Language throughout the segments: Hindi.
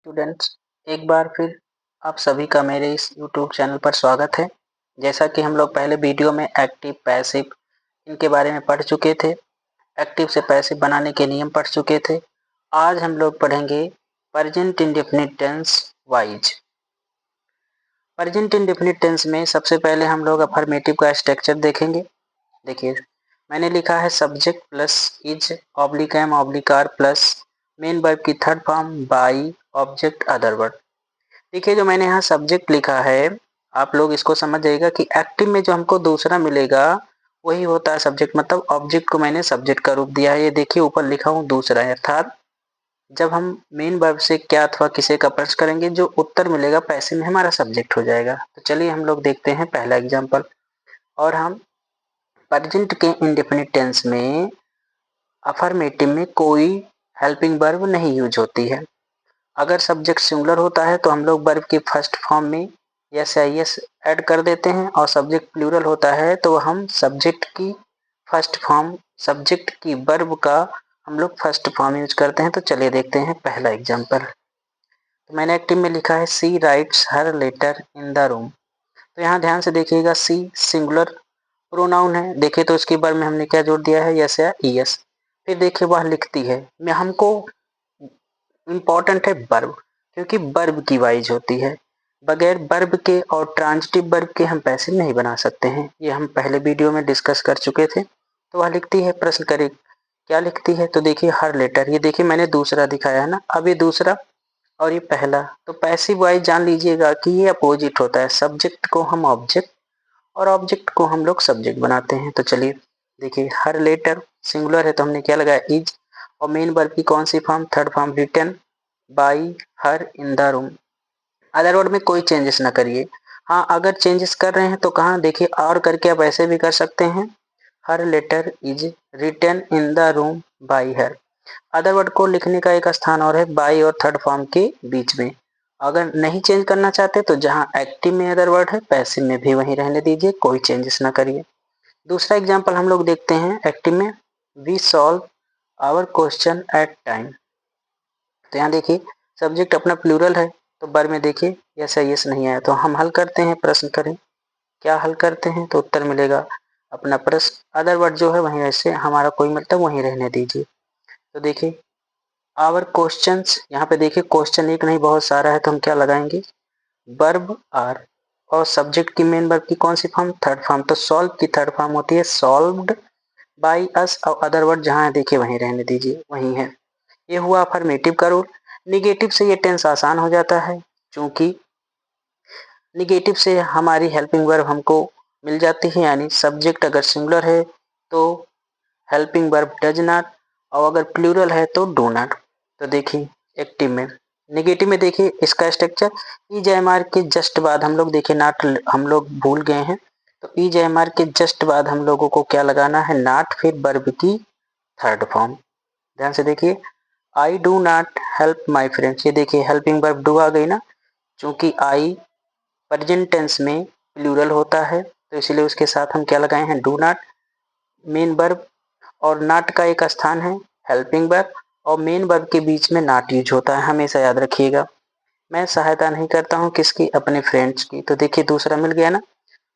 स्टूडेंट्स, एक बार फिर आप सभी का मेरे इस यूट्यूब चैनल पर स्वागत है। जैसा कि हम लोग पहले वीडियो में एक्टिव पैसिव इनके बारे में पढ़ चुके थे, एक्टिव से पैसिव बनाने के नियम पढ़ चुके थे। आज हम लोग पढ़ेंगे present indefinite tense wise. Present indefinite tense में सबसे पहले हम लोग अफर्मेटिव का स्ट्रक्चर देखेंगे। देखिए, मैंने लिखा है subject plus is oblique am oblique are plus main verb की third form by object other word. देखिए, जो मैंने यहाँ सब्जेक्ट लिखा है, आप लोग इसको समझ जाइएगा कि एक्टिव में जो हमको दूसरा मिलेगा वही होता है सब्जेक्ट, मतलब ऑब्जेक्ट को मैंने सब्जेक्ट का रूप दिया है। ये देखिए ऊपर लिखा हूँ दूसरा है, अर्थात जब हम मेन वर्ब से क्या अथवा किसे का प्रश्न करेंगे, जो उत्तर मिलेगा पैसिव में हमारा सब्जेक्ट हो जाएगा। तो चलिए हम लोग देखते हैं पहला एग्जाम्पल। और हम प्रेजेंट के इंडेफिनिट टेंस में अफर्मेटिव में कोई हेल्पिंग वर्ब नहीं यूज होती है। अगर सब्जेक्ट सिंगुलर होता है तो हम लोग वर्ब की फर्स्ट फॉर्म में यस या यस ऐड कर देते हैं, और सब्जेक्ट प्लूरल होता है तो हम सब्जेक्ट की फर्स्ट फॉर्म, सब्जेक्ट की वर्ब का हम लोग फर्स्ट फॉर्म यूज करते हैं। तो चलिए देखते हैं पहला एग्जांपल। तो मैंने एक्टिव में लिखा है she writes her letter in the room. तो यहाँ ध्यान से देखिएगा, सी सिंगुलर प्रोनाउन है। देखिए तो उसके वर्ब में हमने क्या जोड़ दिया है, यस या ईएस। फिर देखिए वह लिखती है, मैं हमको इम्पॉर्टेंट है वर्ब, क्योंकि वर्ब की वाइज होती है। बगैर वर्ब के और ट्रांजिटिव वर्ब के हम पैसिव नहीं बना सकते हैं। ये हम पहले वीडियो में डिस्कस कर चुके थे। तो वह लिखती है, प्रश्न करे क्या लिखती है, तो देखिए हर लेटर। ये देखिए मैंने दूसरा दिखाया है ना, अब ये दूसरा और ये पहला। तो पैसिव वाइज जान लीजिएगा कि ये अपोजिट होता है, सब्जेक्ट को हम ऑब्जेक्ट और ऑब्जेक्ट को हम लोग सब्जेक्ट बनाते हैं। तो चलिए देखिए, हर लेटर सिंगुलर है तो हमने क्या लगाया, इज, और मेन वर्ब की कौन सी form, third form, written by her in the room. Other word में कोई चेंजेस ना करिए। हाँ, अगर चेंजेस कर रहे हैं तो कहाँ, देखिए और करके आप ऐसे भी कर सकते हैं, her letter is written in the room by her. Other word को लिखने का एक स्थान और है बाई और थर्ड फॉर्म के बीच में। अगर नहीं चेंज करना चाहते तो जहाँ एक्टिव में अदर वर्ड है, पैसिव में भी वहीं रहने दीजिए, कोई चेंजेस ना करिए। दूसरा एग्जाम्पल हम लोग देखते हैं एक्टिव में, we solve our question at time. तो यहाँ देखिए सब्जेक्ट अपना प्लूरल है, तो वर्ब में देखिए यस या यस नहीं आया, तो हम हल करते हैं, प्रश्न करें क्या हल करते हैं, तो उत्तर मिलेगा अपना प्रश्न। अदर वर्ड जो है वहीं ऐसे हमारा कोई मतलब वहीं रहने दीजिए। तो देखिए आवर क्वेश्चंस, यहाँ पे देखिए क्वेश्चन एक नहीं बहुत सारा है, तो हम क्या लगाएंगे, वर्ब आर, और सब्जेक्ट की मेन वर्ब की कौन सी फॉर्म, थर्ड फॉर्म। तो सॉल्व की थर्ड फॉर्म होती है सॉल्व्ड बाई अस, और अदर वर्ड जहाँ है देखिए वहीं रहने दीजिए, वहीं है। ये हुआ अफर्मेटिव का रूल। निगेटिव से ये टेंस आसान हो जाता है, क्योंकि निगेटिव से हमारी हेल्पिंग वर्ब हमको मिल जाती है, यानी सब्जेक्ट अगर सिंगुलर है तो हेल्पिंग वर्ब डज नॉट, और अगर प्लूरल है तो डू नॉट। तो देखिए एक्टिव में, निगेटिव में देखिए इसका स्ट्रक्चर, ई जे एम आर के जस्ट बाद हम लोग देखिए नॉट हम लोग भूल गए हैं, तो ई जे एम आर के जस्ट बाद हम लोगों को क्या लगाना है, नॉट, फिर वर्ब की थर्ड फॉर्म। ध्यान से देखिए, I do not help my friends. ये देखिए हेल्पिंग वर्ब डू आ गई ना, चूंकि आई प्रेजेंट टेंस में प्लूरल होता है तो इसलिए उसके साथ हम क्या लगाए हैं, डू नॉट। मेन वर्ब और नॉट का एक स्थान है हेल्पिंग वर्ब, और मेन वर्ब के बीच में नॉट यूज होता है, हमेशा याद रखिएगा। मैं सहायता नहीं करता हूँ किसकी, अपने फ्रेंड्स की। तो देखिए दूसरा मिल गया ना।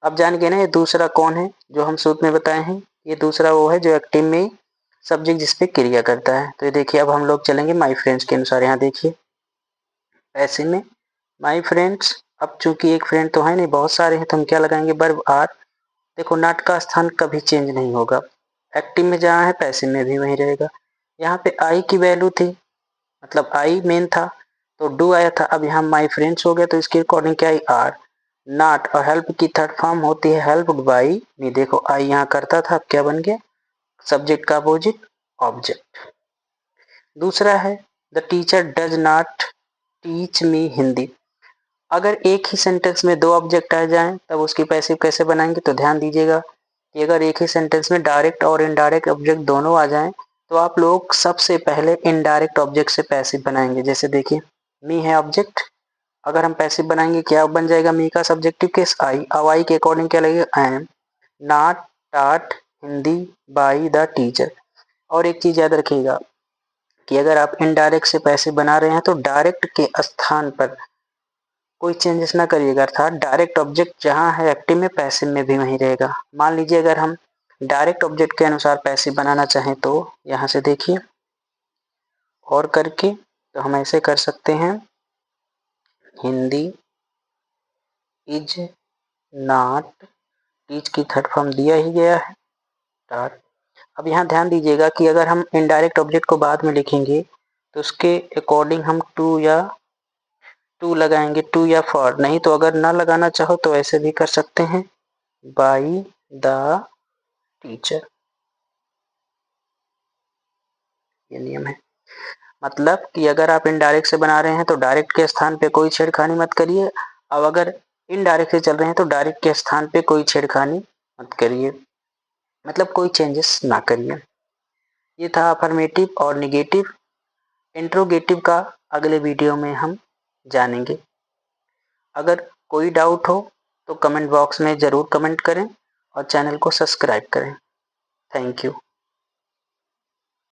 अब जान गए ना ये दूसरा कौन है, जो हम सूत्र में बताए हैं। ये दूसरा वो है जो एक्टिव में सब्जेक्ट जिसपे क्रिया करता है। तो ये देखिए अब हम लोग चलेंगे माई फ्रेंड्स के अनुसार। यहाँ देखिए ऐसे में माई फ्रेंड्स, अब चूंकि एक फ्रेंड तो है नहीं, बहुत सारे हैं, तो हम क्या लगाएंगे, वर्ब आर। देखो नॉट का स्थान कभी चेंज नहीं होगा, एक्टिव में जहाँ है पैसिव में भी वहीं रहेगा। यहाँ पे आई की वैल्यू थी, मतलब आई मेन था तो डू आया था, अब यहाँ माई फ्रेंड्स हो गया तो इसके अकॉर्डिंग क्या आई, आर। नॉट और हेल्प की थर्ड फॉर्म होती है हेल्प्ड बाई मी। देखो आई यहाँ करता था, अब क्या बन गया, सब्जेक्ट का अपोजिट ऑब्जेक्ट। दूसरा है the teacher does not teach me Hindi. अगर एक ही सेंटेंस में दो ऑब्जेक्ट आ जाएं तब उसकी पैसिव कैसे बनाएंगे, तो ध्यान दीजिएगा कि अगर एक ही सेंटेंस में डायरेक्ट और इनडायरेक्ट ऑब्जेक्ट दोनों आ जाएं तो आप लोग सबसे पहले इनडायरेक्ट ऑब्जेक्ट से पैसिव बनाएंगे। जैसे देखिए मी है ऑब्जेक्ट, अगर हम पैसिव बनाएंगे क्या बन जाएगा, मी का सब्जेक्टिव केस आई, अब आई के अकॉर्डिंग क्या लगेगा, I am not taught Hindi by the teacher. और एक चीज याद रखिएगा, कि अगर आप इनडायरेक्ट से पैसे बना रहे हैं तो डायरेक्ट के स्थान पर कोई चेंजेस ना करिएगा, अर्थात डायरेक्ट ऑब्जेक्ट जहाँ है एक्टिव में पैसिव में भी वहीं रहेगा। मान लीजिए अगर हम डायरेक्ट ऑब्जेक्ट के अनुसार पैसिव बनाना चाहें तो यहाँ से देखिए और करके तो हम ऐसे कर सकते हैं, हिंदी इज नॉट, टीच की थर्ड फॉर्म दिया ही गया है डॉट। अब यहाँ ध्यान दीजिएगा कि अगर हम इनडायरेक्ट ऑब्जेक्ट को बाद में लिखेंगे तो उसके अकॉर्डिंग हम टू लगाएंगे, टू या फॉर, नहीं तो अगर ना लगाना चाहो तो ऐसे भी कर सकते हैं, बाई द टीचर, ये नियम है। मतलब कि अगर आप इनडायरेक्ट से बना रहे हैं तो डायरेक्ट के स्थान पे कोई छेड़खानी मत करिए, अब अगर इनडायरेक्ट से चल रहे हैं तो डायरेक्ट के स्थान पे कोई छेड़खानी मत करिए, मतलब कोई चेंजेस ना करिए। ये था अफर्मेटिव और निगेटिव। इंट्रोगेटिव का अगले वीडियो में हम जानेंगे। अगर कोई डाउट हो तो कमेंट बॉक्स में ज़रूर कमेंट करें और चैनल को सब्सक्राइब करें। Thank you.